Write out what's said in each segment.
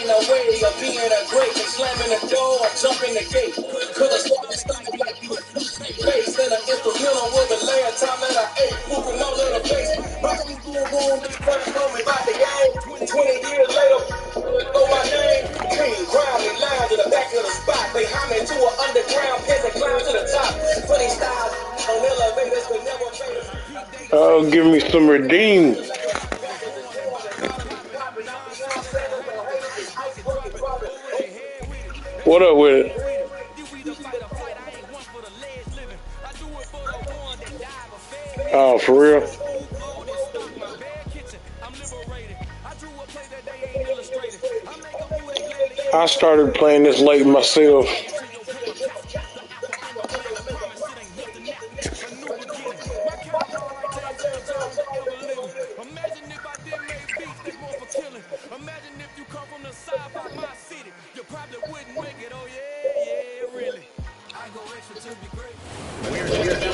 in a way of being a great. They slamming the door, I'm jumping the gate. Cause I started like you. Face and an instrumental was the last time that I ate. Moving all in the face. Boom, boom, boom. They first told me about the game. 20 years later, know my name. King, ground, they lounge in the back of the spot. They home to an underground peasant climb to the top. Funny style on elevators, but never famous. Oh, give me some redeem. What up with it? Oh, for real? I started playing this late myself.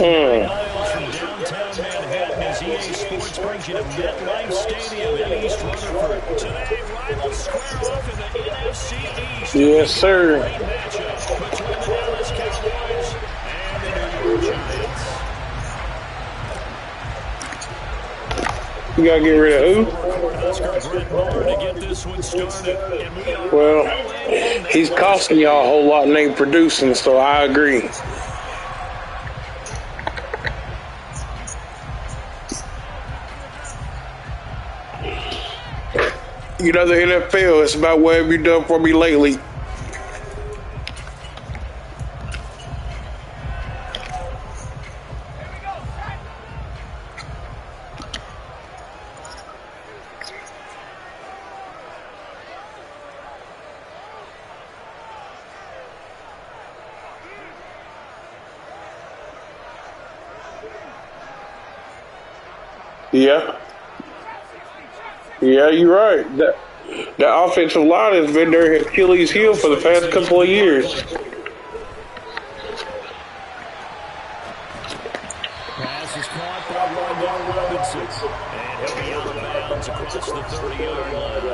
From downtown Manhattan as EA Sports brings you to MetLife Stadium in East Rutherford. Today, rivals square off in the NFC East. Yes, sir. Great matchup between the Dallas Cowboys and the New York Giants. You gotta get rid of who? Well, he's costing y'all a whole lot and ain't producing, so I agree. You know, the NFL, it's about what have you done for me lately. Yeah. Yeah, you're right. The offensive line has been their Achilles heel for the past couple of years. Pass is caught by Rondell Robinson. And he'll be out of bounds across the 30-yard line.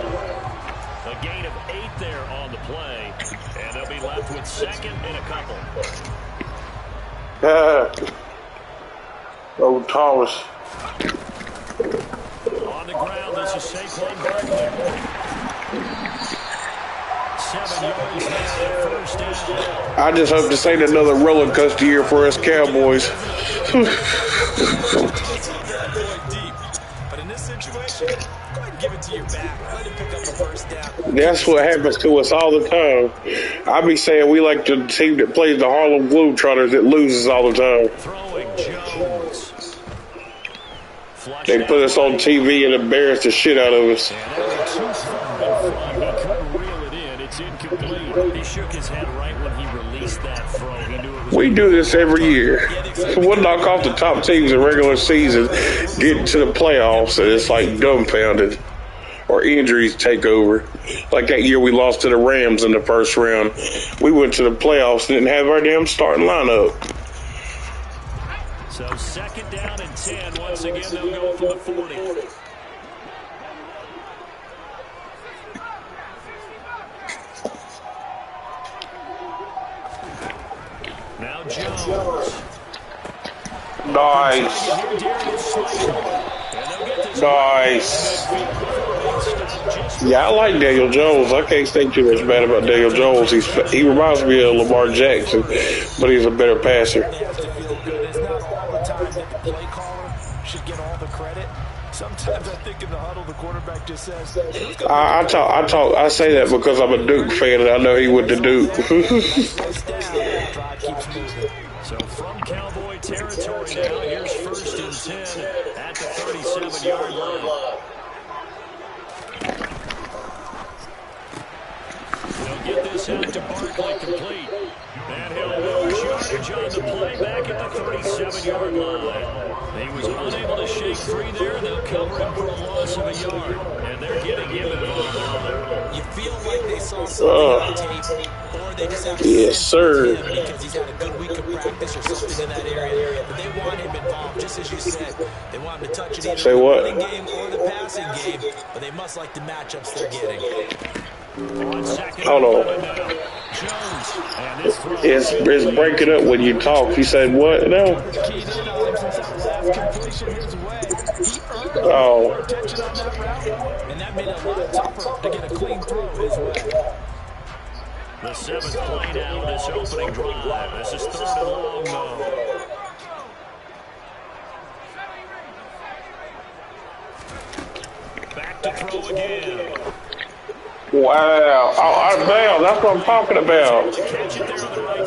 A gain of 8 there on the play. And they'll be left with second and a couple. Oh, Thomas. On the ground, this is Saquon Barkley. 7 yards there, first down. I just hope this ain't another roller coaster year for us Cowboys. But in this situation, go ahead and give it to your back. Let him pick up the first down. That's what happens to us all the time. I be saying we like the team that plays the Harlem Globetrotters that loses all the time. Throwing Jones. They put us on TV and embarrass the shit out of us. And that was too far in front. He couldn't reel it in. It's incomplete. He shook his head right when he released that throw. He knew it was. We do this every year. We'll knock off the top teams in regular season, get to the playoffs, and it's like dumbfounded. Or injuries take over. Like that year we lost to the Rams in the first round. We went to the playoffs and didn't have our damn starting lineup. So second down and 10. Once again, they'll go for the 40. Now Jones. Nice. Nice. Yeah, I like Daniel Jones. I can't say too much bad about Daniel Jones. He reminds me of Lamar Jackson, but he's a better passer. Sometimes I think in the huddle, the quarterback just says, I say that because I'm a Duke fan and I know he went to Duke. So from Cowboy territory now, here's first and 10 at the 37-yard line. They'll get this out to Barkley complete. And he'll lose yardage on the play back at the 37-yard line. He was unable to shake free there. They'll cover him for a loss of a yard. And they're getting him involved. You feel like they saw something on tape, or they just have to yes, sir. because he's had a good week of practice or something in that area. But they want him involved, just as you said. They want him to touch it either in the running game or the passing game, but they must like the matchups they're getting. Hold on. It's breaking up when you talk. He said what now? Oh. And that made it a lot tougher to get a clean throw his way. The 7th play now in this opening drive. This is 3rd and long, though. Back to throw again. Wow. Bam. That's what I'm talking about.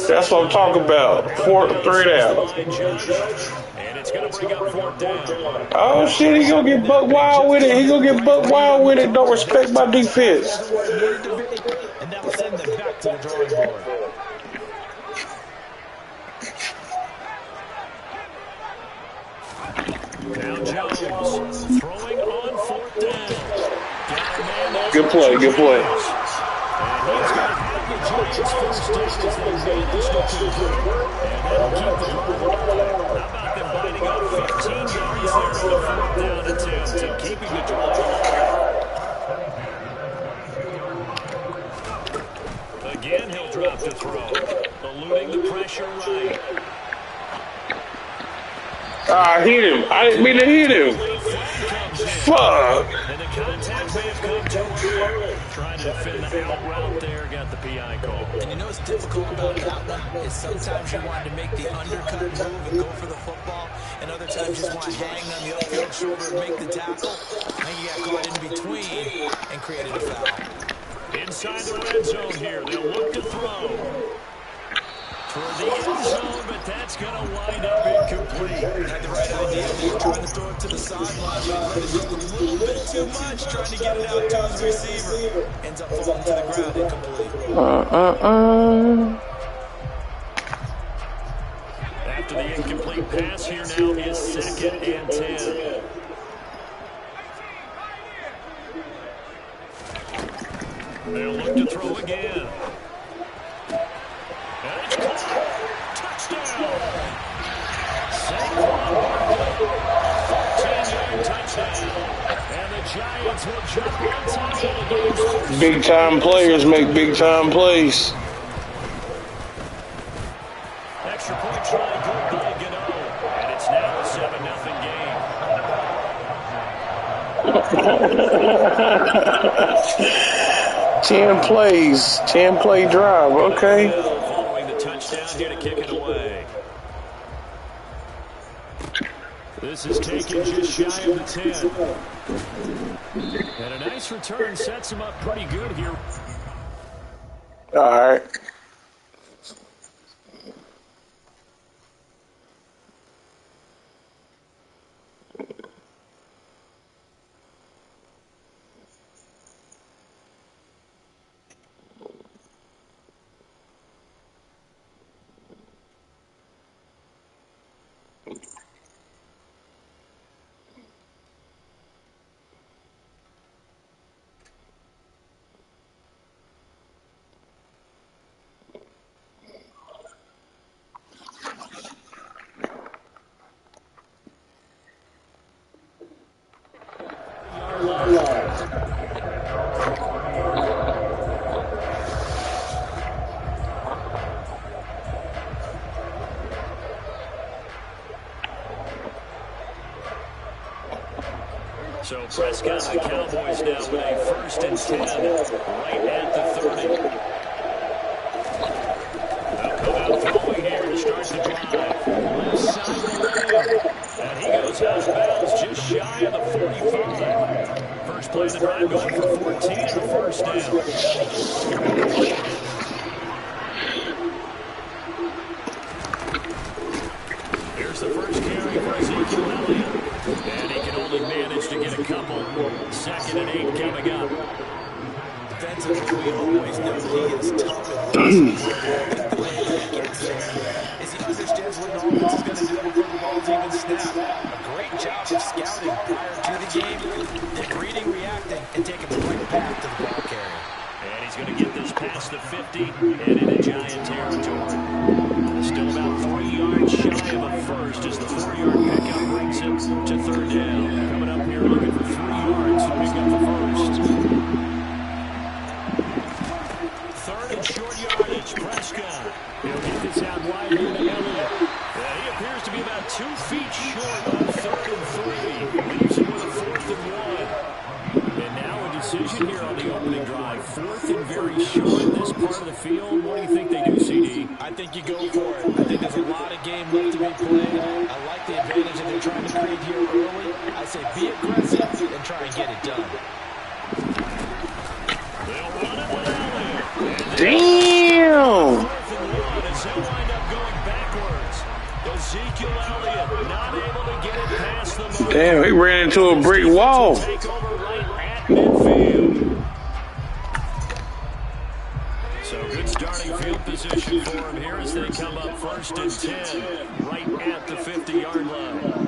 That's what I'm talking about. 3rd down. And it's going to bring up 4th down. Oh, shit. He going to get buck wild with it. He going to get buck wild with it. Don't respect my defense. And that will send them back to the drawing board. Now Jones throwing on 4th down. Good play, good play. And he's going to have the Giants first down as they manage to convert. And that'll keep the ball alive. How about them biting off 15 yards there on the 4th down attempt and keeping the drive alive? Again, he'll drop to throw. Eluding the pressure right. I hit him. I didn't mean to hit him. Fuck. And the contact may have come too early. Trying to defend the out route there. Got the PI call. And you know what's difficult about that one is sometimes you want to make the undercut move and go for the football, and other times you just want to hang on the upfield shoulder and make the tackle. And you got caught in between and created a foul. Inside the red zone here. They'll look to throw. Toward the end zone, but that's going to wind up incomplete. Had the right idea. He was trying to throw it to the sideline, but let it go a little bit too much, trying to get it out to his receiver. Ends up falling to the ground incomplete. After the incomplete pass, here now is 2nd and 10. They'll look to throw again. And it's caught. Touchdown. Saquon Barkley. 14-yard touchdown. And the Giants will jump on top of the game. Big time players make big time plays. Extra point try good by Gano. And it's now a 7-0 game. 10 plays, 10 play drive. Okay. Following the touchdown here to kick it away. This is taken just shy of the 10. And a nice return sets him up pretty good here. All right. So Prescott and the Cowboys now with a 1st and 10 right at the 30. They'll come out throwing here to start the drive. Left side of the line. And he goes out of bounds just shy of the 45. First play of the drive going for 14 and a 1st down. Here's the first carry for Ezekiel Elliott. And he can only manage to get a couple. 2nd and 8 coming up. Defensively, we always know he is tough. The way he gets there is he understands what the offense is going to do before the ball's even snapped. A great job of scouting prior to the game, then reading, reacting, and taking the right path to the ball carrier. And he's going to get this past the 50 and into Giant territory. Still about 3 yards shy of a first as the 4-yard pickup brings him to 3rd down. Coming up here looking for 3 yards to pick up the first. this out wide here to Elliott. He appears to be about 2 feet short on 3rd and 3. Leaves him with a 4th and 1. And now a decision here on the opening drive. 4th and very short in this part of the field. What do you think they do, CD? I think you go for it. I think there's a lot of game left to be played. I like the advantage that they're trying to create here early. I say be aggressive and try and get it done. They'll run it with Elliott. Damn! As they'll wind up going backwards. Ezekiel Elliott not able to get it past the mark. Damn, he ran into a brick wall. Take over right at midfield. So good starting field position for him here as they come up 1st and 10, right at the 50-yard line.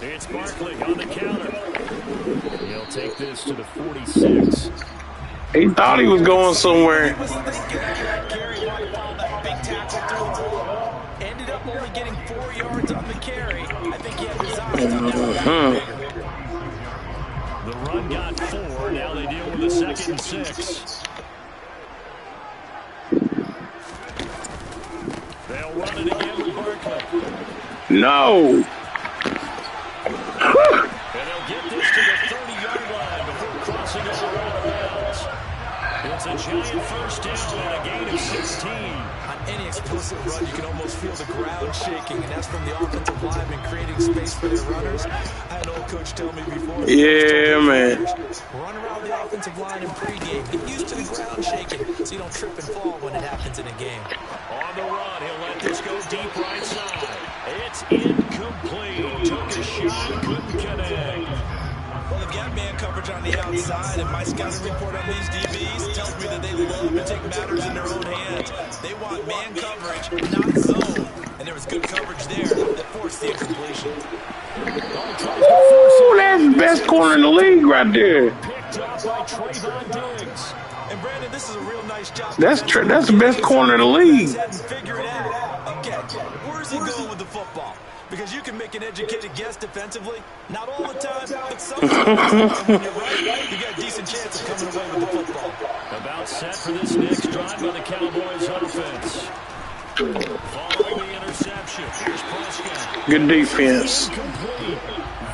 It's Barkley on the counter. He'll take this to the 46. He thought he was going somewhere. Ended up only getting 4 yards on the carry. I think he had his eyes on that. The run got 4. Now they deal with a 2nd and 6. They'll run it again with Barkley. No. And they'll get this to the 30-yard line before crossing over out of bounds. It's a giant 1st down and a gain of 16. On any explosive run, you can almost feel the ground shaking, and that's from the offensive linemen creating space for their runners. I had an old coach tell me before. Yeah, man. Run around the offensive line in pregame. Get used to the ground shaking so you don't trip and fall when it happens in a game. On the run, he'll let this go deep right side. It's incomplete. Took a shot, couldn't connect. Well, they've got man coverage on the outside, and my scouting report on these DBs tells me that they love to take matters in their own hands. They want man coverage, not zone. And there was good coverage there that forced the incompletion. Ooh, that's the best corner in the league right there. Picked up by Trayvon Diggs. And Brandon, this is a real nice job. That's the best corner in the league. Figure it out. Okay, where's he going with the football? Because you can make an educated guess defensively. Not all the time, but sometimes. And when you're right, you got a decent chance of coming away with the football. About set for this next drive by the Cowboys offense. Following the interception, here's Prescott. Good defense. Incomplete.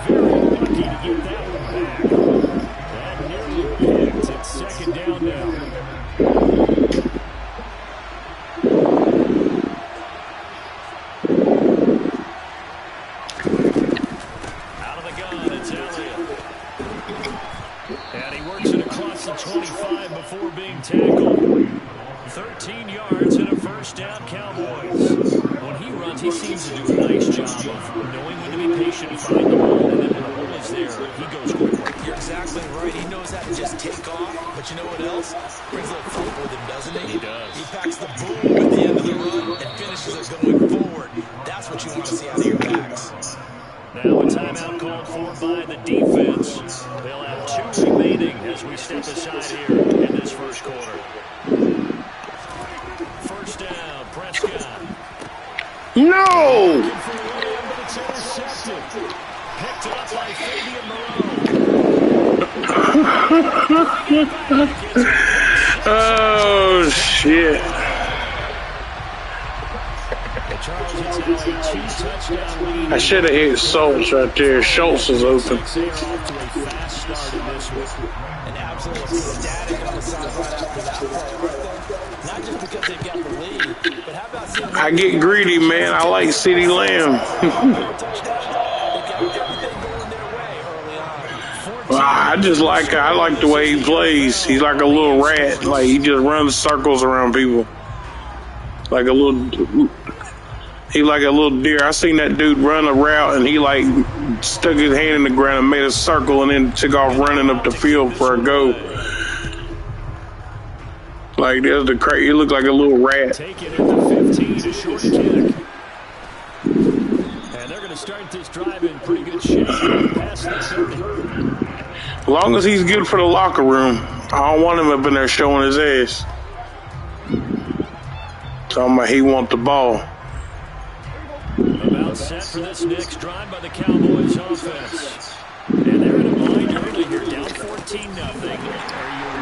Very lucky to get that one back. That nearly picked. It's 2nd down now. Out of the gun, it's Elliott. And he works it across the 25 before being tackled. 13 yards and a 1st down, Cowboys. When he runs, he seems to do a nice job of knowing when to be patient, find the ball, and then when the hole is there, he goes quickly. You're exactly right. He knows how to just take off. But you know what else? Brings a little thump with him, doesn't he? He does. He packs the boom at the end of the run and finishes it going forward. That's what you want to see out of your backs. Now a timeout called for by the defense. They'll have 2 remaining as we step aside here in this 1st quarter. 1st down, Prescott. No! But it's intercepted. Picked up by Fabian Moreau. Oh, shit. I should have hit Schultz right there. Schultz is open. An absolute static on the sideline after that play, right there. Not just because they've got the lead, but how about seeing I get greedy, man. I like CeeDee Lamb. I like the way he plays. He's like a little rat. Like, he just runs circles around people. Like a little deer. I seen that dude run a route and he like stuck his hand in the ground and made a circle and then took off running up the field for a go. Like, there's the crazy. He looked like a little rat. Take it at the 15, a short kick. And they're going to start this drive in pretty good shape. Past the 30. As long as he's good for the locker room, I don't want him up in there showing his ass. Talking about he want the ball. About set for this next drive by the Cowboys offense. And they're in a bind early here, down 14-0. Are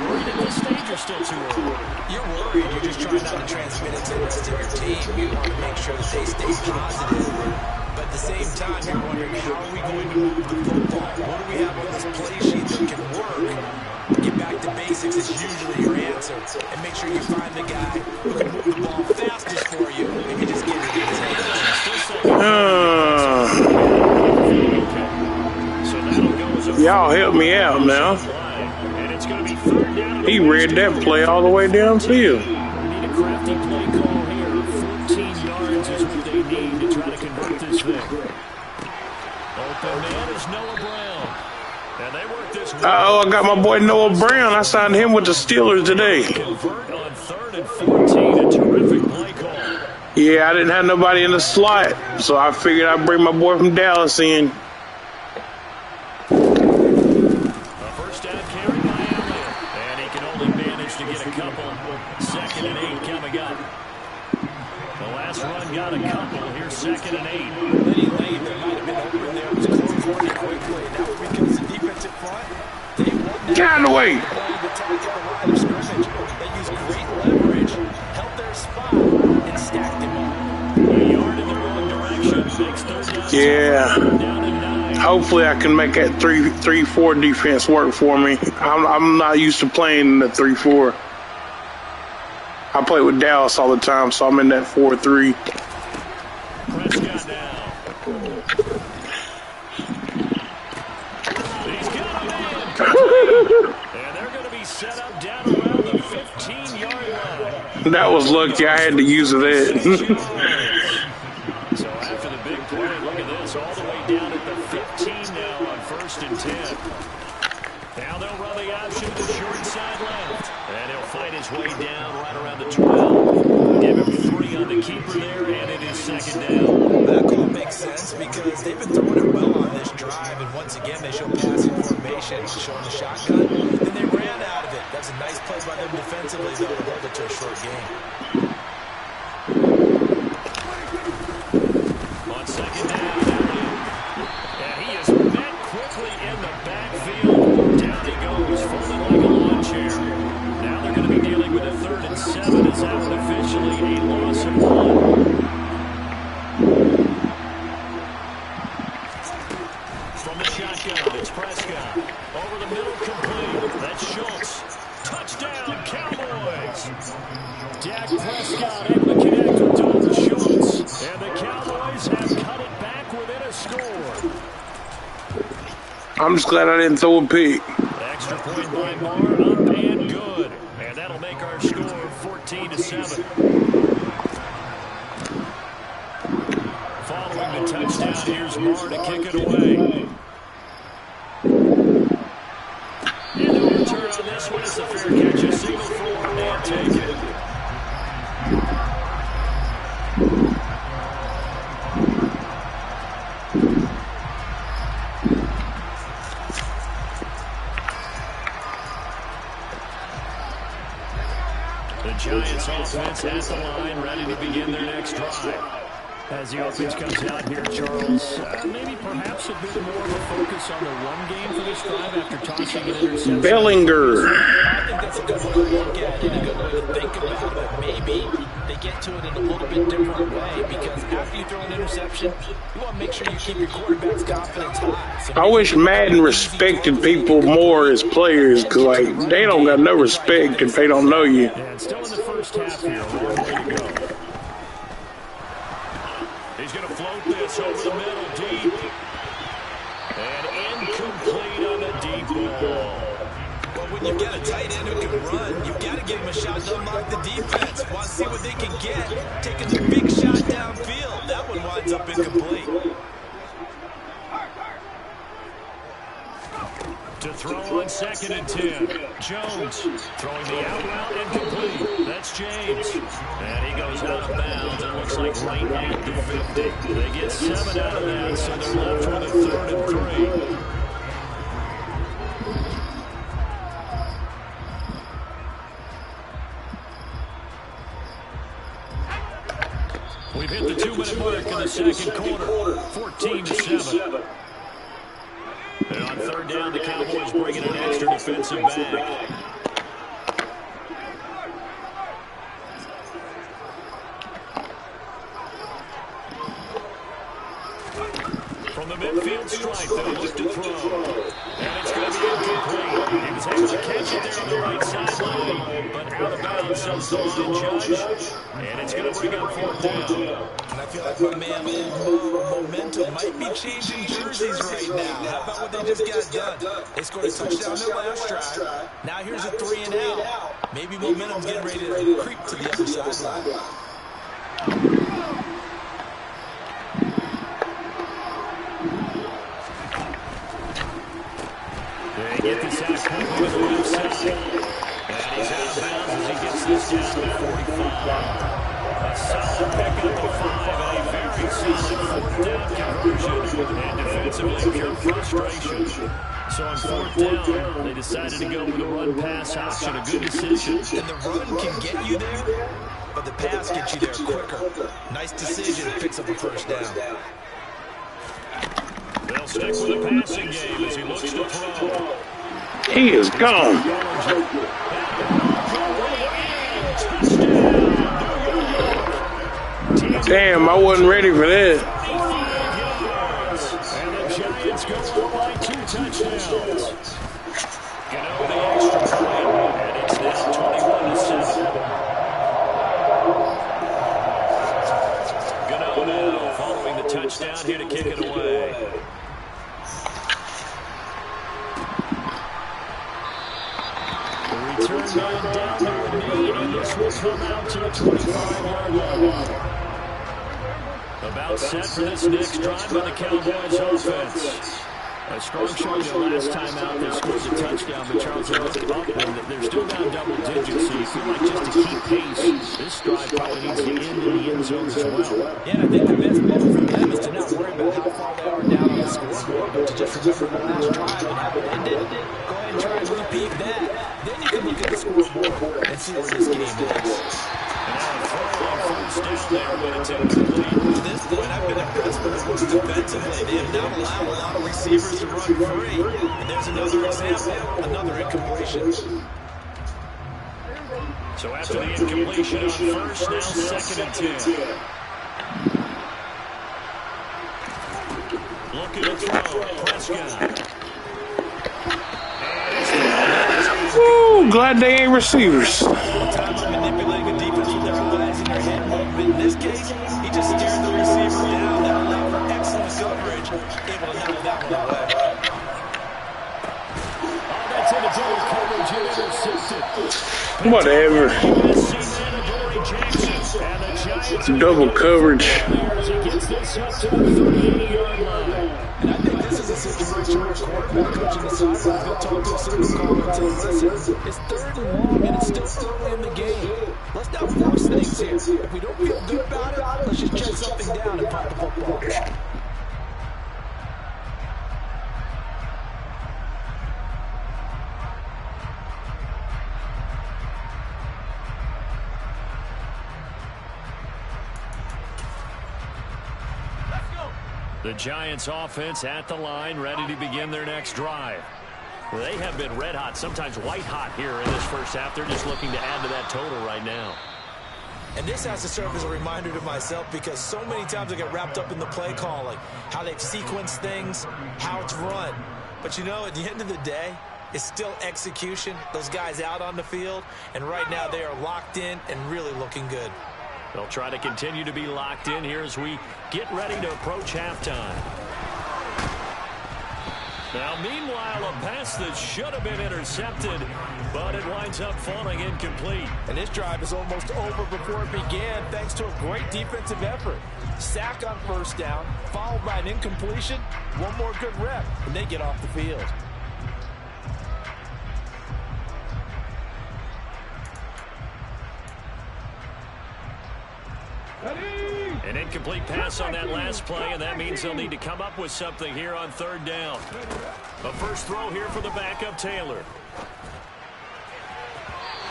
you worried at this stage or still too early? You're worried. You're just trying not to transmit it to the rest of your team. You want to make sure that they stay positive. But at the same time, you're wondering, how are we going to move the football? What do we have on this play sheet that can work? Get back to basics is usually your answer. And make sure you find the guy who can move the ball fastest for you and can just get it in his hands. Y'all help me out now. He read that play all the way downfield. Need a crafty play call here. 14 yards is what they need to try to convert this thing. Open man is Noah Brown. And they work this. Oh, I got my boy Noah Brown. I signed him with the Steelers today. Convert on 3rd and 14. A terrific play call. Yeah, I didn't have nobody in the slot, so I figured I'd bring my boy from Dallas in. Second and 8 coming up. The last run got a couple. Here's 2nd and 8. Lenny Lane, there might have been open there. It was closed pretty quickly. That was because the defensive front, they won. Get out of the way. They used great leverage, held their spot, and stacked them up. A yard in the wrong direction. Makes 3rd down. Yeah. Down and 9. Hopefully I can make that 3-4 defense work for me. I'm not used to playing in the 3-4. I play with Dallas all the time, so I'm in that 4-3. Prescott now. He's got a man. And they're going to be set up down around the 15-yard line. That was lucky. I had to use that. So after the big play, look at this. All the way down at the 15 now on 1st and 10. Now they'll run the option to the short side left. And he'll fight his way down right around the 12. Give him 3 on the keeper there, and it is 2nd down. That call makes sense because they've been throwing it well on this drive. And once again, they show passing formation, showing the shotgun. And they ran out of it. That's a nice play by them defensively, though, to hold it to a short game. On 2nd down, and he is met quickly in the backfield. Down he goes, folded like a lawn chair. Now they're going to be dealing with a 3rd and 7. It's out officially a loss of 1. From the shotgun, it's Prescott. Over the middle, complete. That's Schultz. Touchdown, Cowboys. Dak Prescott able to connect with Dalton Schultz. And the Cowboys have cut it back within a score. I'm just glad I didn't throw a pick. Extra point by Marr, up and good. And that'll make our score 14-7. Following the touchdown, here's Marr to kick it away. And the return on this one is a fair catch, a single for one and take it. The Giants offense at the line, ready to begin their next drive. As the offense comes out here, Charles, maybe perhaps a bit more of a focus on the run game for this drive after tossing an interception. Bellinger. I think that's a good way to look at it, a good way to think about it. Maybe they get to it in a little bit different way because after you throw an interception, you want to make sure you keep your quarterback's confidence high. So I wish Madden respected people more as players, because like, they don't got no respect if they don't know you. And still in the first half here, a long way to go. He's going to float this over the middle, deep. And incomplete on the deep ball. But when you've got a tight end who can run, you've got to give him a shot to unlock the defense. Want to see what they can get. Taking the big shot downfield. That one winds up incomplete. To throw on 2nd and 10. Jones throwing the out route incomplete. That's James. And he goes out of bounds. It looks like right at the 50. They get 7 out of that, so they're left with a 3rd and 3. We've hit the 2-minute mark in the second quarter. 14-7. And on 3rd down, the Cowboys bringing an extra defensive back. midfield stripe that he looked to throw. And it's going to be incomplete. He was able to catch it there on the right sideline, but out of bounds, says the line judge. And it's going to bring up 4th down. And I feel like my man Momentum might be changing jerseys right now. How about what they just got done? They scored a touchdown their last drive. Now here's a 3 and out. Maybe Momentum's getting ready to creep to the other sideline. They get this out quickly to the left side. And he's out of bounds as he gets this down to the 45. A solid pickup of 5 and a very solid 4th down conversion. And defensively, pure frustration. So on 4th down, they decided to go with a run-pass option. A good decision. And the run can get you there, but the pass gets you there quicker. Nice decision. Picks up a 1st down. They'll stick with the passing game as he looks to throw. He is gone. Damn, I wasn't ready for that. And the Giants go by 2 touchdowns. Gano the extra point, and it's now 21-7. Gano now following the touchdown here to kick it away. The return man down to a knee, and this will come out to the 25-yard line. About set for this next drive by the Cowboys offense. A strong showing the last time out they scored the touchdown, but Charles, they looked up and they're still down double digits, so you feel like just to keep pace, this drive probably needs to end in the end zone as well. Yeah, I think the best move for them is to not worry about how far they are down on the scoreboard, but to just remember the last drive and how it ended. Go ahead and try and repeat that. Then you can look at the scoreboard and see where this game is. To this point, I've been impressed with the work defensively. They have not allowed a lot of receivers to run free. And there's another example, another incompletion. So after the incompletion on first, now 2nd and 10. Looking to throw, Prescott. Woo, glad they ain't receivers. Manipulating a defense with their eyes and their head movement. In this case, he just stared the receiver down. That allowed for excellent coverage. Able to knock that one away. Oh, that's in the double coverage and intercepted. Whatever. Double coverage. Gets this up to the 38-yard line. And I think this is a situation where quarterback coach in the sideline is going to talk to a single caller and say, listen, it's 3rd and long and it's still early in the game. Let's not force things here. If we don't feel good about it, let's just check something down and pop the football. The Giants offense at the line, ready to begin their next drive. They have been red hot, sometimes white hot here in this first half. They're just looking to add to that total right now. And this has to serve as a reminder to myself because so many times I get wrapped up in the play calling, how they've sequenced things, how it's run. But you know, at the end of the day, it's still execution. Those guys out on the field, and right now they are locked in and really looking good. They'll try to continue to be locked in here as we get ready to approach halftime. Now, meanwhile, a pass that should have been intercepted, but it winds up falling incomplete. And this drive is almost over before it began, thanks to a great defensive effort. Sack on 1st down, followed by an incompletion, one more good rep, and they get off the field. An incomplete pass on that last play, and that means they'll need to come up with something here on 3rd down. A first throw here for the backup, Taylor.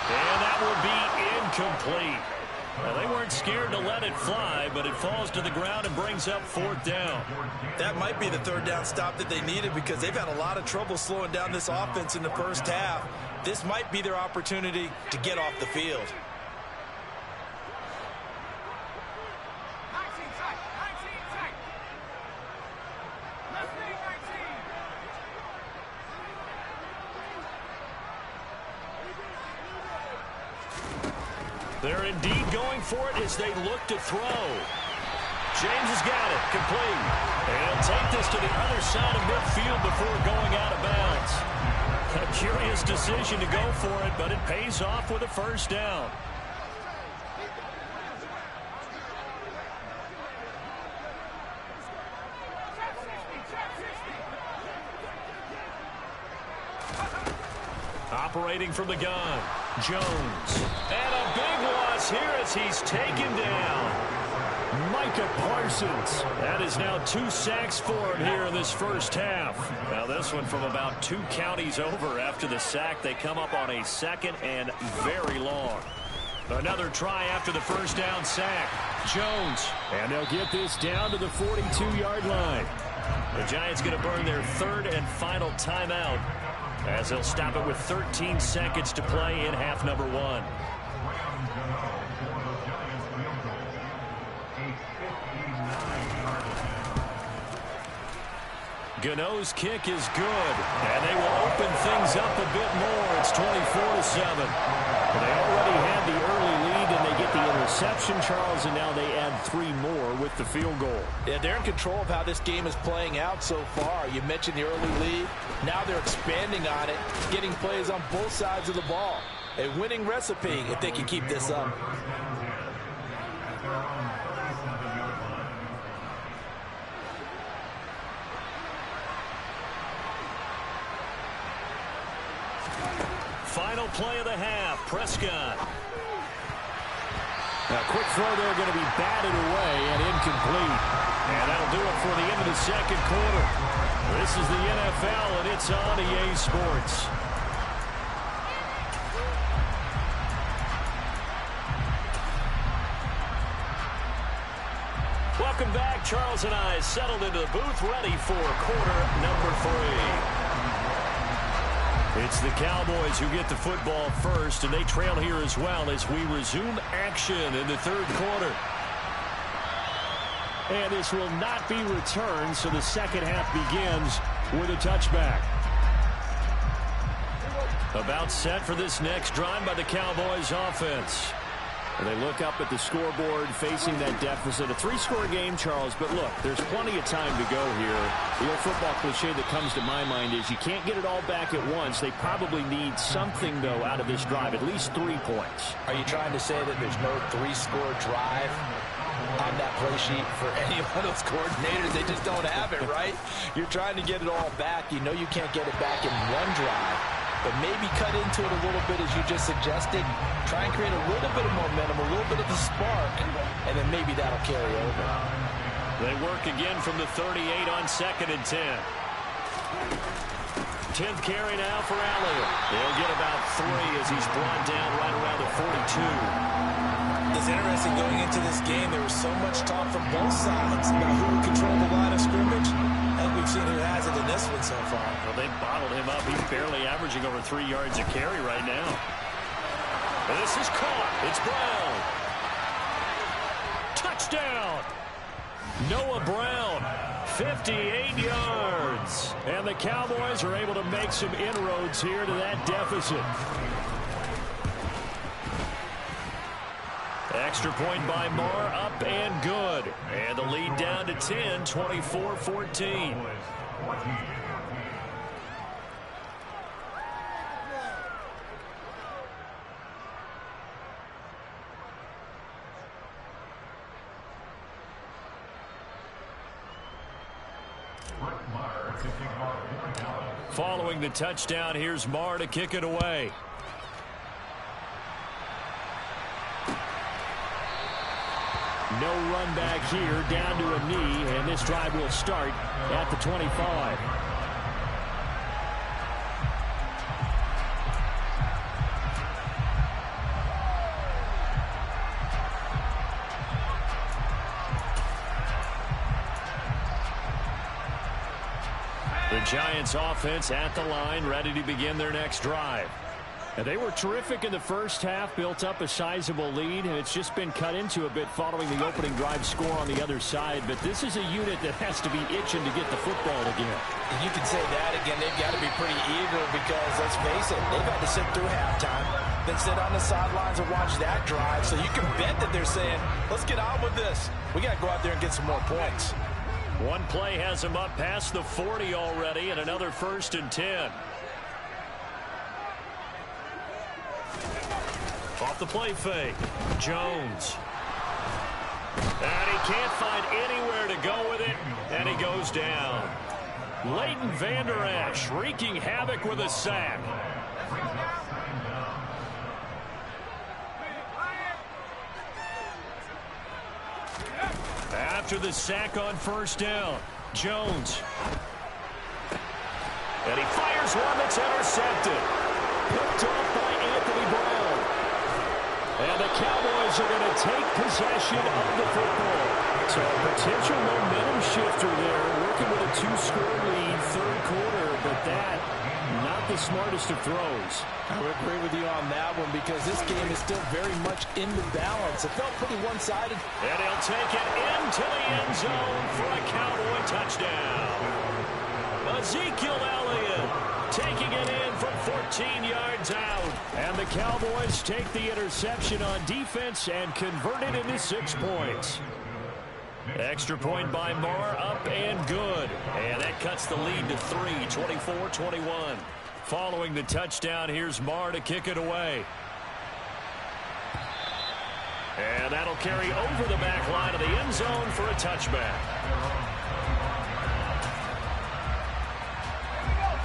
And that will be incomplete. Well, they weren't scared to let it fly, but it falls to the ground and brings up 4th down. That might be the 3rd down stop that they needed because they've had a lot of trouble slowing down this offense in the first half. This might be their opportunity to get off the field. They're indeed going for it as they look to throw. James has got it, complete. And he'll take this to the other side of midfield before going out of bounds. A curious decision to go for it, but it pays off with a first down. Operating from the gun, Jones. And a big loss here as he's taken down. Micah Parsons. That is now 2 sacks for him here in this first half. Now this one from about 2 counties over after the sack. They come up on a second and very long. Another try after the first down sack. Jones. And they'll get this down to the 42-yard line. The Giants going to burn their 3rd and final timeout as they'll stop it with 13 seconds to play in half number 1. Gano's kick is good, and they will open things up a bit more. It's 24-7. They already had the early lead, and they get the interception, Charles, and now they add 3 more with the field goal. Yeah, they're in control of how this game is playing out so far. You mentioned the early lead. Now they're expanding on it, getting plays on both sides of the ball. A winning recipe if they can keep this up. Final play of the half, Prescott. A quick throw there going to be batted away and incomplete. And that'll do it for the end of the second quarter. This is the NFL, and it's on EA Sports. Welcome back. Charles and I settled into the booth, ready for quarter number 3. It's the Cowboys who get the football first, and they trail here as well as we resume action in the 3rd quarter. And this will not be returned, so the second half begins with a touchback. About set for this next drive by the Cowboys offense. And they look up at the scoreboard facing that deficit. A 3-score game, Charles, but look, there's plenty of time to go here. The old football cliche that comes to my mind is you can't get it all back at once. They probably need something, though, out of this drive, at least 3 points. Are you trying to say that there's no 3-score drive on that play sheet for any one of those coordinators? They just don't have it, right? You're trying to get it all back. You know you can't get it back in one drive. But maybe cut into it a little bit as you just suggested. Try and create a little bit of momentum, a little bit of a spark, and then maybe that'll carry over. They work again from the 38 on 2nd and 10. 10th carry now for Elliott. They'll get about 3 as he's brought down right around the 42. It's interesting going into this game. There was so much talk from both sides about who would control the line of scrimmage. And we've seen who has it in this one so far. Well, they bottled him up. He's barely averaging over 3 yards a carry right now. And this is caught. It's Brown. Touchdown. Noah Brown, 58 yards. And the Cowboys are able to make some inroads here to that deficit. Extra point by Marr, up and good. And the lead down to 10, 24-14. Following the touchdown, here's Marr to kick it away. No run back here, down to a knee, and this drive will start at the 25. The Giants offense at the line, ready to begin their next drive. And they were terrific in the first half, built up a sizable lead, and it's just been cut into a bit following the opening drive score on the other side. But this is a unit that has to be itching to get the football again. You can say that again. They've got to be pretty eager because, let's face it, they've had to sit through halftime. than sit on the sidelines and watch that drive. So you can bet that they're saying, let's get on with this. We got to go out there and get some more points. One play has him up past the 40 already, and another 1st and 10. Off the play fake, Jones. And he can't find anywhere to go with it, and he goes down. Leighton Vander Esch wreaking havoc with a sack. After the sack on 1st down, Jones. And he fires one that's intercepted. Picked off by Anthony Brown. And the Cowboys are going to take possession of the football. So a potential momentum shifter there, working with a 2-score lead, 3rd quarter, but that, not the smartest of throws. I would agree with you on that one because this game is still very much in the balance. It felt pretty one-sided. And he'll take it into the end zone for a Cowboy touchdown. Ezekiel Elliott taking it in from 14 yards out. And the Cowboys take the interception on defense and convert it into 6 points. Extra point by Marr, up and good. And that cuts the lead to 3, 24-21. Following the touchdown, here's Marr to kick it away. And that'll carry over the back line of the end zone for a touchback.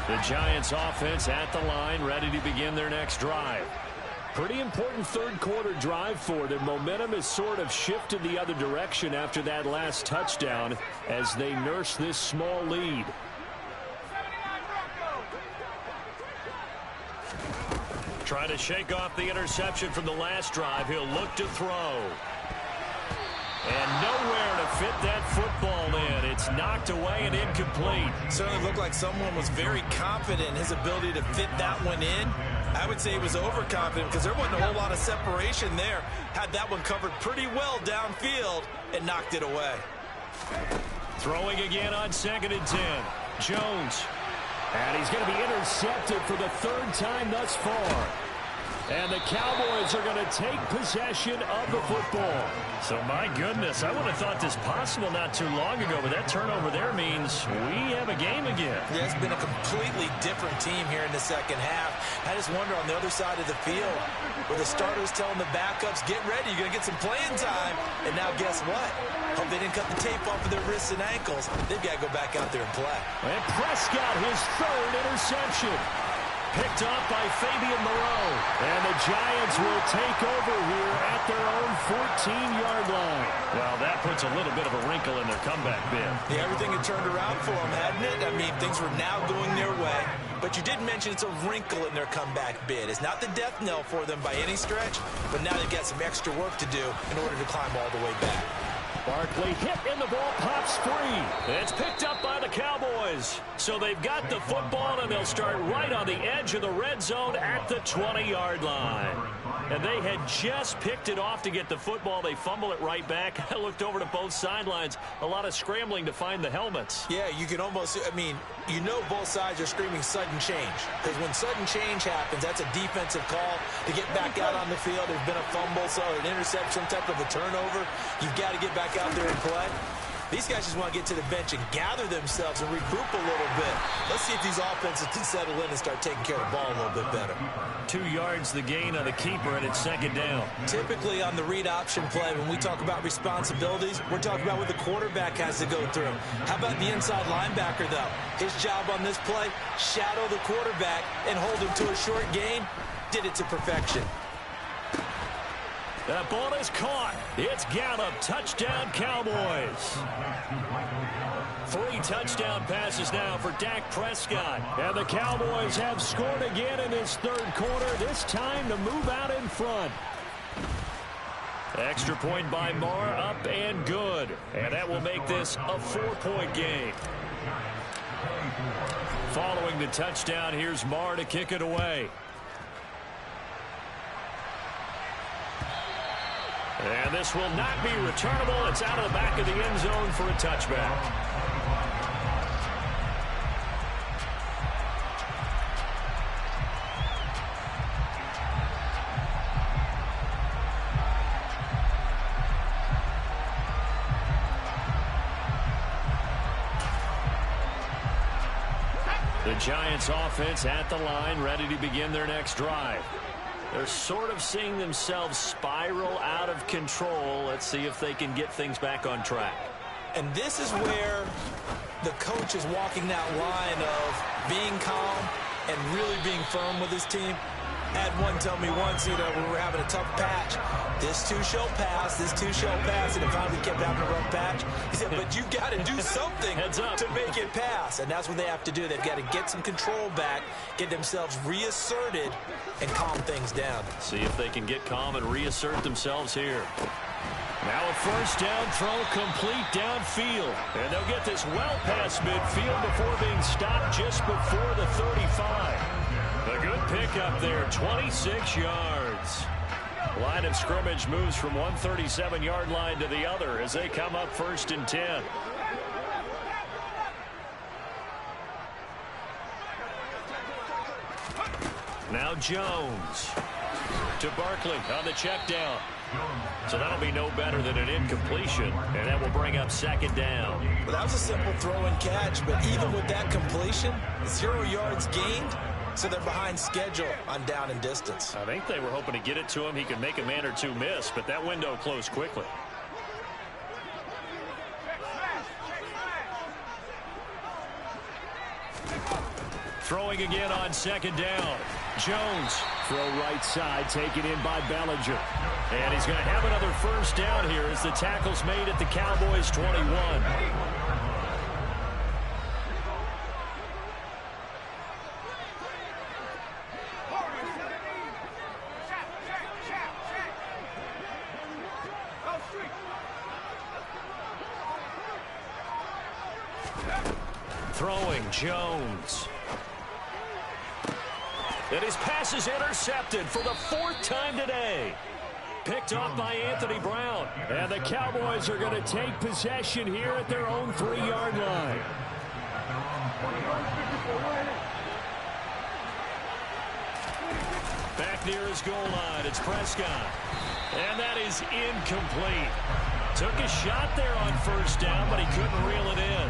The Giants offense at the line, ready to begin their next drive. Pretty important 3rd quarter drive for them. Momentum has sort of shifted the other direction after that last touchdown as they nurse this small lead. Trying to shake off the interception from the last drive. He'll look to throw. And nowhere to fit that football in. It's knocked away and incomplete. Certainly looked like someone was very confident in his ability to fit that one in. I would say he was overconfident because there wasn't a whole lot of separation there. Had that one covered pretty well downfield and knocked it away. Throwing again on 2nd and 10. Jones. And he's going to be intercepted for the 3rd time thus far. And the Cowboys are going to take possession of the football. So, my goodness, I would have thought this possible not too long ago, but that turnover there means we have a game again. Yeah, it's been a completely different team here in the 2nd half. I just wonder on the other side of the field, where the starters telling the backups, get ready, you're going to get some playing time. And now guess what? Hope they didn't cut the tape off of their wrists and ankles. They've got to go back out there and play. And Prescott, his 3rd interception. Picked off by Fabian Moreau. And the Giants will take over here at their own 14-yard line. Well, that puts a little bit of a wrinkle in their comeback bid. Yeah, everything had turned around for them, hadn't it? I mean, things were now going their way. But you did mention it's a wrinkle in their comeback bid. It's not the death knell for them by any stretch, but now they've got some extra work to do in order to climb all the way back. Barkley hit and the ball pops free. It's picked up by the Cowboys. So they've got the football and they'll start right on the edge of the red zone at the 20-yard line. And they had just picked it off to get the football. They fumble it right back. I looked over to both sidelines. A lot of scrambling to find the helmets. Yeah, you can almost, I mean, you know both sides are screaming sudden change. Because when sudden change happens, that's a defensive call to get back out on the field. There's been a fumble, so an interception, some type of a turnover. You've got to get back out there and play. These guys just want to get to the bench and gather themselves and regroup a little bit. Let's see if these offenses can settle in and start taking care of the ball a little bit better. 2 yards the gain on the keeper, and it's 2nd down. Typically on the read option play, when we talk about responsibilities, we're talking about what the quarterback has to go through. How about the inside linebacker, though? His job on this play, shadow the quarterback and hold him to a short gain. Did it to perfection. That ball is caught. It's Gallup. Touchdown, Cowboys. 3 touchdown passes now for Dak Prescott. And the Cowboys have scored again in this 3rd quarter. This time to move out in front. Extra point by Marr, up and good. And that will make this a 4-point game. Following the touchdown, here's Marr to kick it away. And this will not be returnable. It's out of the back of the end zone for a touchback. The Giants offense at the line, ready to begin their next drive. They're sort of seeing themselves spiral out of control. Let's see if they can get things back on track. And this is where the coach is walking that line of being calm and really being firm with his team. Had one tell me once, we were having a tough patch. This too shall pass, this too shall pass, and it finally kept having a rough patch. He said, but you got to do something to make it pass. And that's what they have to do. They've got to get some control back, get themselves reasserted, and calm things down. See if they can get calm and reassert themselves here. Now a first down throw complete downfield. And they'll get this well past midfield before being stopped just before the 35. A good pickup there, 26 yards. Line of scrimmage moves from one 37-yard line to the other as they come up 1st and 10. Now Jones to Barkley on the check down. So that'll be no better than an incompletion, and that will bring up 2nd down. Well, that was a simple throw and catch, but even with that completion, 0 yards gained, so they're behind schedule on down and distance. I think they were hoping to get it to him. He could make a man or two miss, but that window closed quickly. Throwing again on 2nd down. Jones, throw right side, taken in by Bellinger. And he's going to have another first down here as the tackle's made at the Cowboys' 21. Throwing Jones. And his pass is intercepted for the 4th time today. Picked off by Anthony Brown. And the Cowboys are going to take possession here at their own 3-yard line. Back near his goal line, it's Prescott. And that is incomplete. Took a shot there on 1st down, but he couldn't reel it in.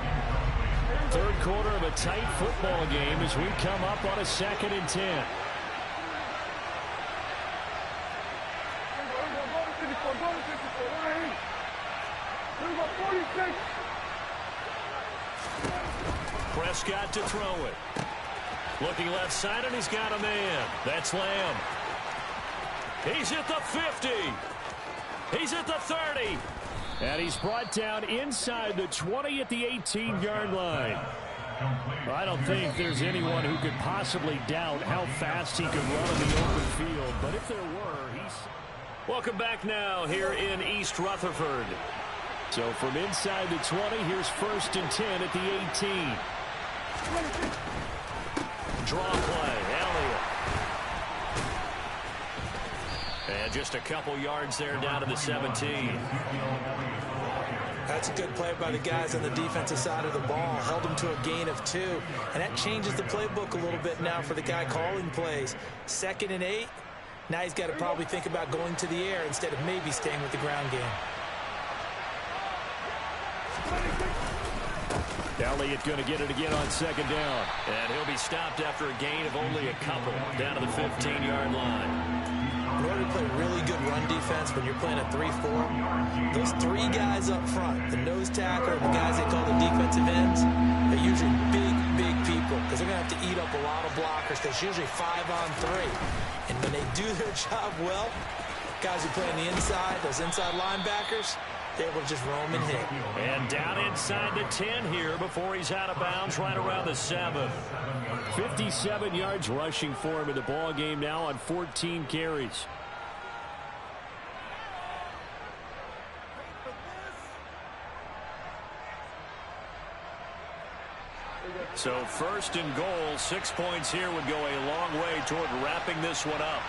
3rd quarter of a tight football game as we come up on a 2nd and 10. Prescott to throw it. Looking left side, and he's got a man. That's Lamb. He's at the 50. He's at the 30. And he's brought down inside the 20 at the 18-yard line. I don't think there's anyone who could possibly doubt how fast he could run in the open field. But if there were, he's... Welcome back now here in East Rutherford. So from inside the 20, here's 1st and 10 at the 18. Draw play, Elliott. And just a couple yards there down to the 17. That's a good play by the guys on the defensive side of the ball. Held them to a gain of 2. And that changes the playbook a little bit now for the guy calling plays. 2nd and 8. Now he's got to probably think about going to the air instead of maybe staying with the ground game. Elliott going to get it again on 2nd down. And he'll be stopped after a gain of only a couple down to the 15-yard line. In order to play really good run defense when you're playing a 3-4, those 3 guys up front, the nose tackle and the guys they call the defensive ends, are usually big people because they're going to have to eat up a lot of blockers because it's usually 5-on-3. And when they do their job well, guys who play on the inside, those inside linebackers, they will just roam and hit. And down inside the 10 here before he's out of bounds right around the 7. 57 yards rushing for him in the ball game now on 14 carries. So 1st and goal, 6 points here would go a long way toward wrapping this one up.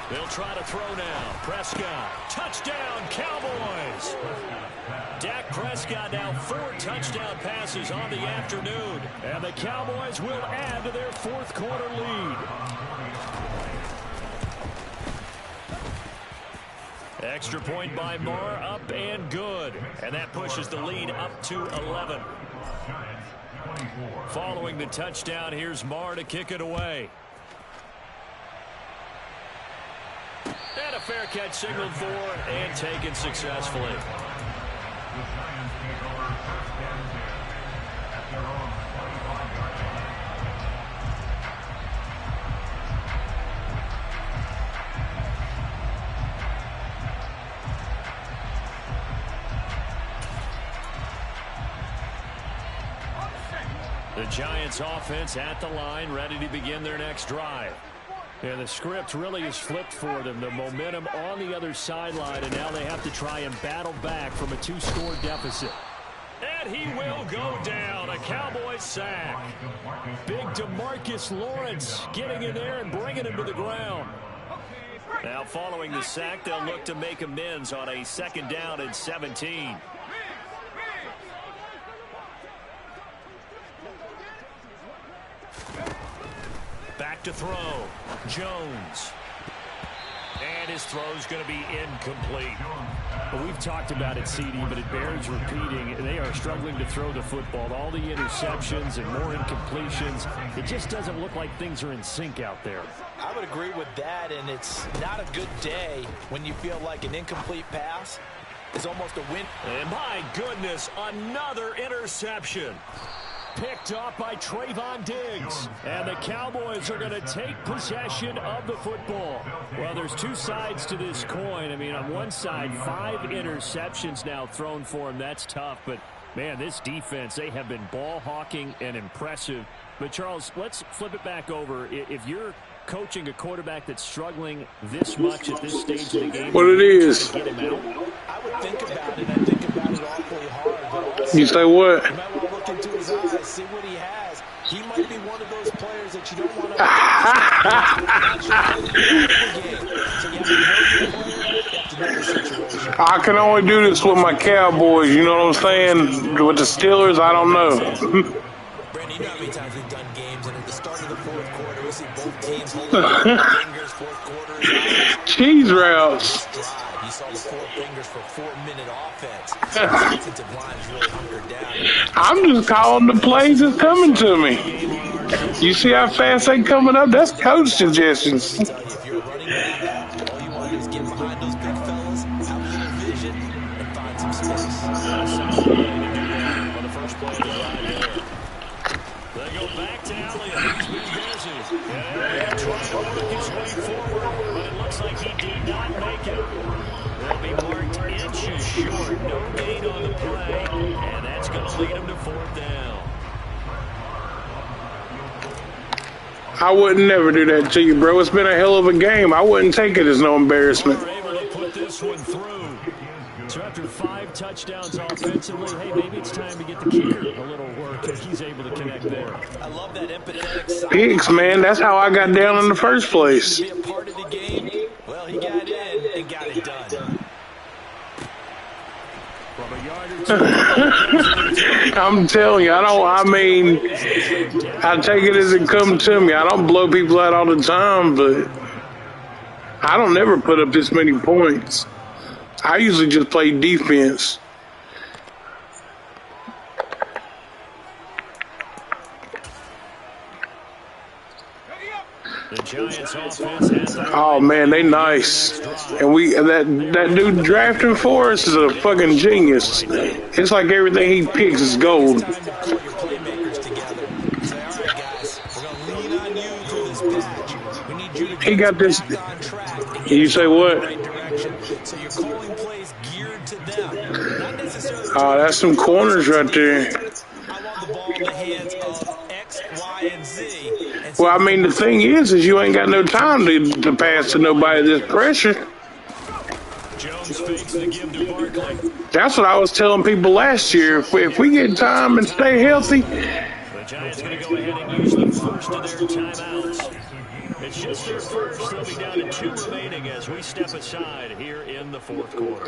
They'll try to throw now. Prescott, touchdown, Cowboys. Dak Prescott now 4 touchdown passes on the afternoon. And the Cowboys will add to their 4th quarter lead. Extra point by Moore, up and good. And that pushes the lead up to 11. Following the touchdown, here's Marr to kick it away. And a fair catch signaled for and taken successfully. The Giants offense at the line, ready to begin their next drive. And the script really is flipped for them. The momentum on the other sideline, and now they have to try and battle back from a 2-score deficit. And he will go down. A Cowboys sack. Big DeMarcus Lawrence getting in there and bringing him to the ground. Now following the sack, they'll look to make amends on a 2nd down and 17. Back to throw. Jones. And his throw's going to be incomplete. Well, we've talked about it, CD, but it bears repeating. They are struggling to throw the football. All the interceptions and more incompletions. It just doesn't look like things are in sync out there. I would agree with that, and it's not a good day when you feel like an incomplete pass is almost a win. And my goodness, another interception. Picked off by Trayvon Diggs. And the Cowboys are going to take possession of the football. Well, there's two sides to this coin. I mean, on one side, 5 interceptions now thrown for him. That's tough. But, man, this defense, they have been ball hawking and impressive. But, Charles, let's flip it back over. If you're coaching a quarterback that's struggling this much at this stage of the game, what it is. I would think about it. I think about it awfully hard. But also, you say what? you might want to look into his eyes, see what he has. He might be one of those players that you don't want to I can only do this with my Cowboys, you know what I'm saying? With the Steelers, I don't know. Brandon, you know how many times we've done games, and at the start of the 4th quarter, we see both teams holding up their fingers. 4th quarter is out. Cheese routes. You saw the 4 fingers for 4-minute offense. So the defensive line is really hunkered down. I'm just calling the plays that's coming to me. You see how fast they coming up? That's coach suggestions. If you're a running back, all you want to do is get behind those big fellas, have a little vision, and find some space. On the first play of the drive there. They go back to Elliott. He's been busy. And Elliott trying to work his way forward, but it looks like he did not make it. They'll be marked inches short. No gain on the play, and that's going to lead him to 4th down. I would never do that to you, bro. It's been a hell of a game. I wouldn't take it as no embarrassment. We're able to put this one through. So after 5 touchdowns offensively, hey, maybe it's time to get the kicker a little work, and he's able to connect there. I love that empathetic Picks, man. That's how I got down in the first place. Be a part of the game. Well, he got in and got it done. From a yard or 2. I'm telling you, I take it as it comes to me. I don't blow people out all the time, but I don't never put up this many points. I usually just play defense. The Giants offense has Oh man, they nice. And that dude drafting for us is a fucking genius. It's like everything he picks is gold. He got this. You say what? So you're calling plays geared to them. Not necessarily. Oh, that's some corners right there. I want the ball in the hands of X, Y, and Z. And Well, I mean, the thing is you ain't got no time to pass to nobody this pressure. Jones fakes the give to Barkley. That's what I was telling people last year. If we get time and stay healthy, The Giants going to go ahead and use the first of their timeouts. It's just their first. They'll be down to 2 remaining as we step aside here in the 4th quarter.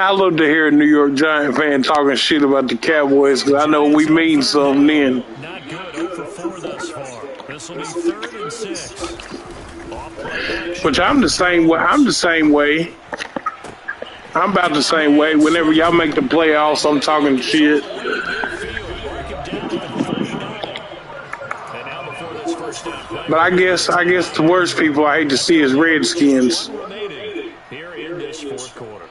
I love to hear a New York Giant fan talking shit about the Cowboys because I know we mean something then. Not good. 0 for 4 thus far. This will be 3rd and 6. Off play action. Which I'm the same way. I'm about the same way. Whenever y'all make the playoffs, I'm talking shit. But I guess the worst people I hate to see is Redskins. Here in this fourth quarter.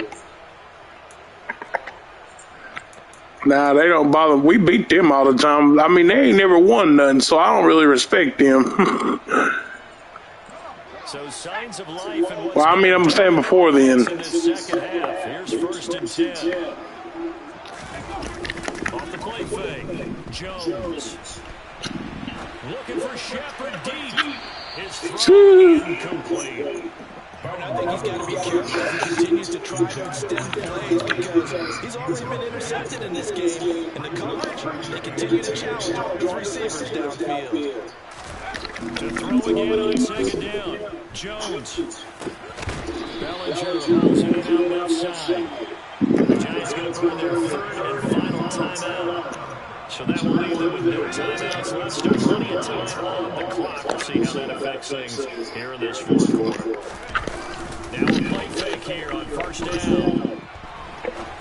Nah, they don't bother. We beat them all the time. I mean, they ain't never won nothing, so I don't really respect them. So signs of life and well, I mean, I'm saying before then. In this second half, here's 1st and 10. Off the play fake, Jones. Looking for Shepard deep. His throw incomplete. Barton, I think he's got to be careful as he continues to try to extend plays because he's already been intercepted in this game. And the coverage, they continue to challenge all these receivers downfield. To throw again on 2nd down, Jones. Bellinger holds it out left side. The Giants going to burn their 3rd and final timeout. So that will leave them with no timeouts left. Still plenty of time on the clock. We'll see how that affects things here in this fourth quarter. Now a play fake here on 1st down.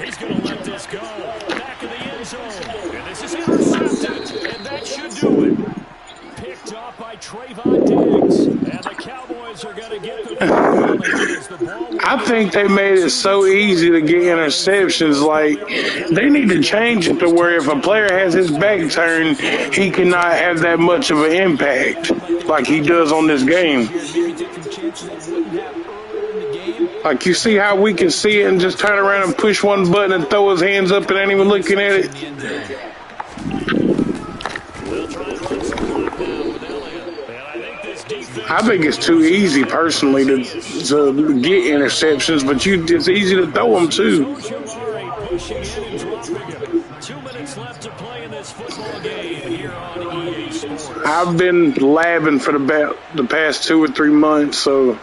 He's going to let this go. Back of the end zone. And this is intercepted. And that should do it. Picked off by Trayvon Diggs. And the Cowboys are going to get the ball. I think they made it so easy to get interceptions. Like, they need to change it to where if a player has his back turned, he cannot have that much of an impact like he does on this game. Like, you see how we can see it and just turn around and push one button and throw his hands up and ain't even looking at it? I think it's too easy, personally, to get interceptions, but it's easy to throw them, too. 2 minutes left to play in this football game here on EA Sports. I've been labbing for the past 2 or 3 months, so... On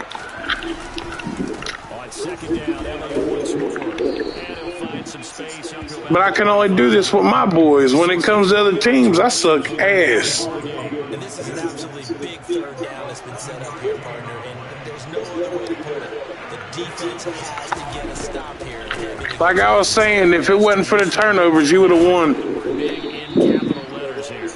2nd down, Elliott once more. And he'll find some space. But I can only do this with my boys. When it comes to other teams, I suck ass. And this is an absolutely big 3rd down that's been set up here, partner, and there's no other way to put it. The defense has to get a stop here. Like I was saying, if it wasn't for the turnovers, you would have won. Big in capital letters here.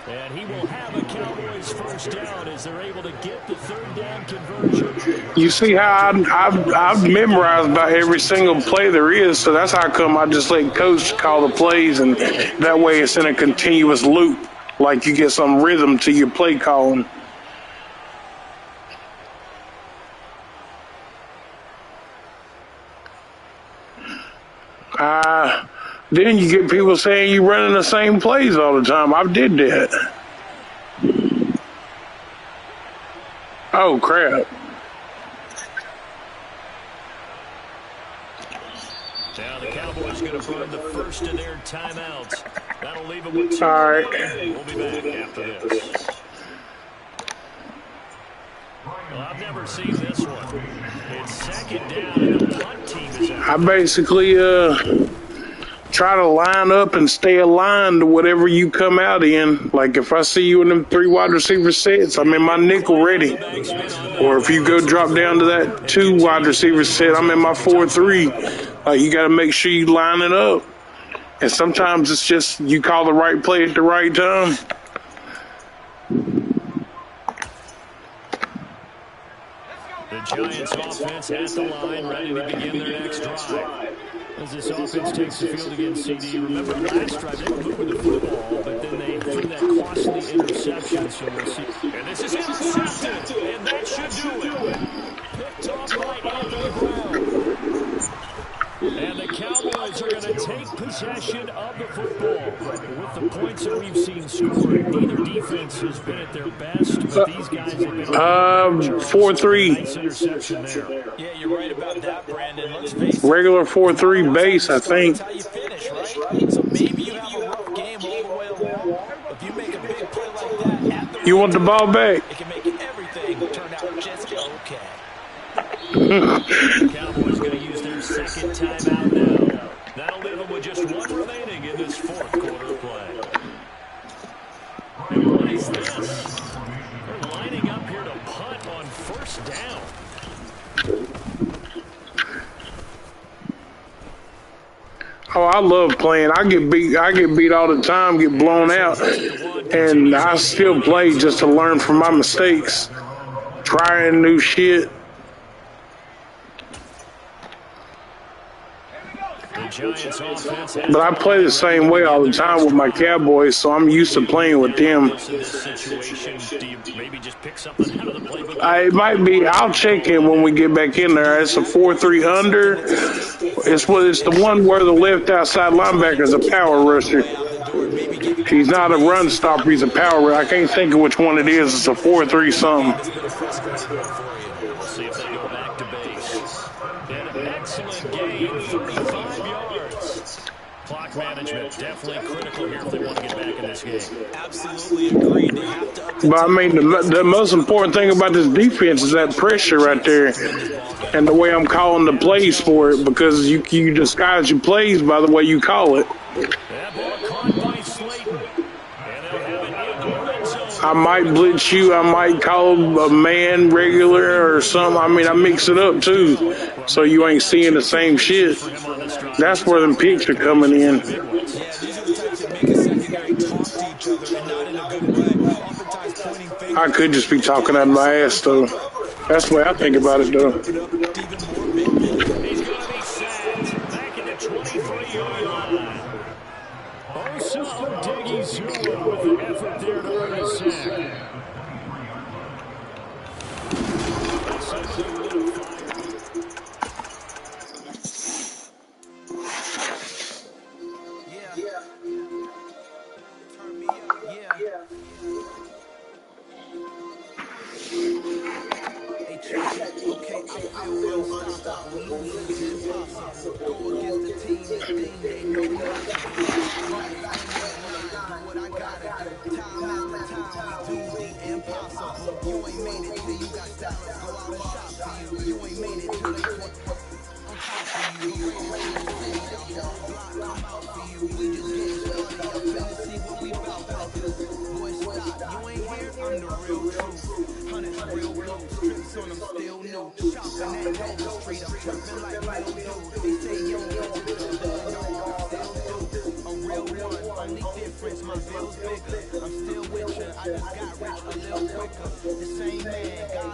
And he will have a Cowboys 1st down as they're able to get the 3rd down conversion. You see how I've memorized about every single play there is, so that's how come I just let Coach call the plays, and that way it's in a continuous loop. Like you get some rhythm to your play calling. Then you get people saying you running the same plays all the time. I did that. Oh, crap. Now the Cowboys going to burn the 1st of their timeouts. That'll leave them with 2. All right. We'll be back after this. Well, I've never seen this one. It's 2nd down and the punt team is out. I basically try to line up and stay aligned to whatever you come out in. Like if I see you in them 3 wide receiver sets, I'm in my nickel ready. Or if you go drop down to that 2 wide receiver set, I'm in my 4-3. Like you got to make sure you line it up. And sometimes it's just you call the right play at the right time. The Giants offense at the line, ready to begin their next drive. As this offense takes the field against CD, remember last drive they were moving the football, but then they threw that costly interception, so we'll see. And this is intercepted, and that should do it. Picked off by Anthony Brown. And the Cowboys are going to take possession of the football. With the points that we've seen scored, neither defense has been at their best, but these guys have been 4-3. Nice interception there. Yeah, you're right about that, Brandon. Let's face it. Regular 4-3 base, I think. That's how you finish, right? So maybe you have a rough game all the way along. If you make a big play like that at the You want the ball back? it can make everything turn out just okay. The Cowboys going to use their 2nd timeout now. That'll leave them with just 1 remaining in this 4th quarter of play. And what is this? They're lining up here to punt on 1st down. Oh, I love playing. I get beat all the time, get blown out. And I still play just to learn from my mistakes, trying new shit. But I play the same way all the time with my Cowboys, so I'm used to playing with them. It might be. I'll check in when we get back in there. It's a 4-3 under. It's the one where the left outside linebacker is a power rusher. He's not a run stopper. He's a power rusher. I can't think of which one it is. It's a 4-3 something. We'll see if they go back to base. An excellent game, 35 yards. Clock management definitely critical here if they want to get back in this game. Absolutely agreed. They have to But I mean, the most important thing about this defense is that pressure right there, and the way I'm calling the plays for it, because you disguise your plays by the way you call it. That ball caught by Slayton. And they'll have it in the red zone. I might blitz you. I might call a man regular or something. I mean, I mix it up too, so you ain't seeing the same shit. That's where them picks are coming in. Yeah, these are the types that make a secondary talk to each other and not in a good way. Oftentimes pointing fingers. I could just be talking out of my ass though. That's the way I think about it though. He's going to be sacked back in the 23-yard line. Osa Odighizuwa with an effort there to earn a sack. My bills bigger. I just got rich a little quicker. The same man got